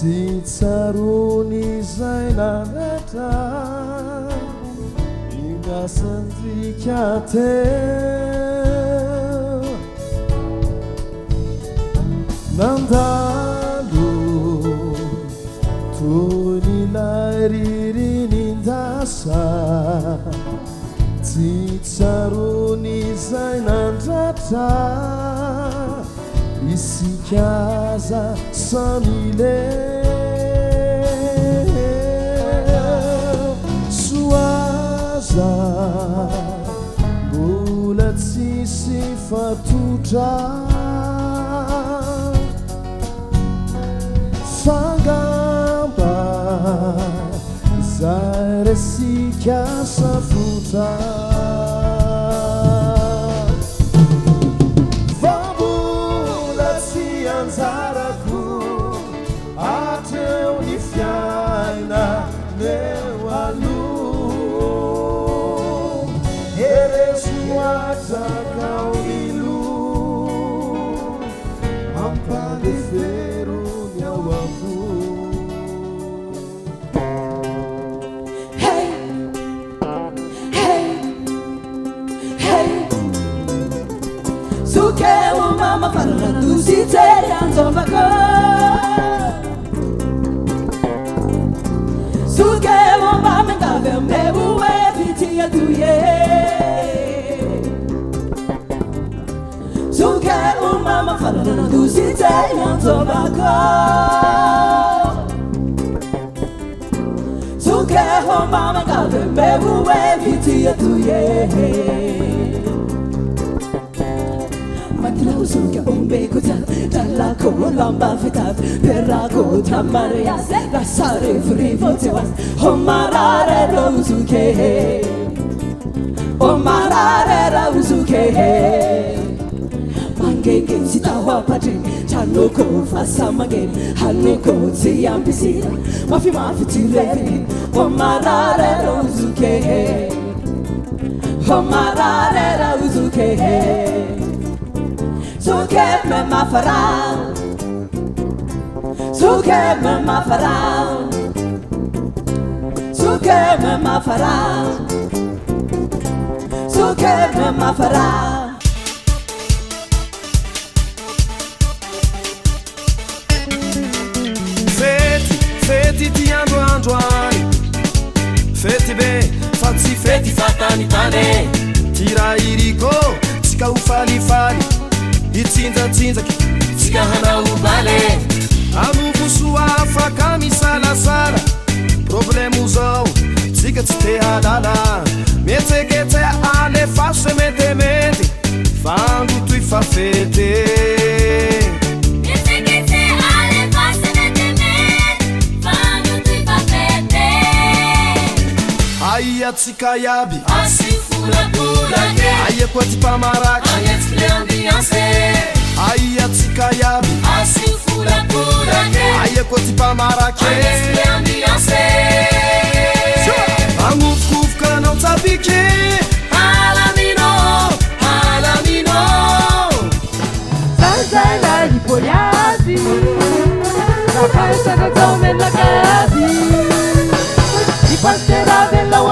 tsitsarony zay nanatra ingasandrika teo nandalo toyn'ilay ririnindasa tsitsarony zay nandratra isikaza samile suaza mbola tsisy fatotra fangamba zay resika safotra anzarako ateo ny fiaina meu aloha eresoatrakao ilo ampanefero ny ao avo Hey, hey, hey Sukeu mama falando si anzovako Sukeu mama ngave mebu eviti atuye Sukeu mama falando si anzovako Sukeu mama ngave mebu eviti atuye Suka umbeko talako lamba fitat perako tamarias la sare frivo tewas homarare rozuke mangenge sitawa patri chanoko fasamage hanoko tsiambisira mafi tirevi homarare rozuke Sukeme mafarao Sukeme mafarao Sukeme mafarao Sukeme mafarao Feti ti androandroany Feti be fatsi feti fatanitane Tira iriko tsika ufalifali itsinjatsinjaky tsika hanao bale amovosoa afaka misalasala problemo zao tsika tsy te halala mietseketse alefaso metemety fandotoy fafete aia tsika iaby asifulapulake aia koa ty mpamaraky agnetsika ambiance aia tsika iaby asifulapulake aia koa ty mpamaraky agnetsika ambiance agnofokofoka anao tsabike halamino Sanzala ipolyady Rapaisana zao menakady Ipastera della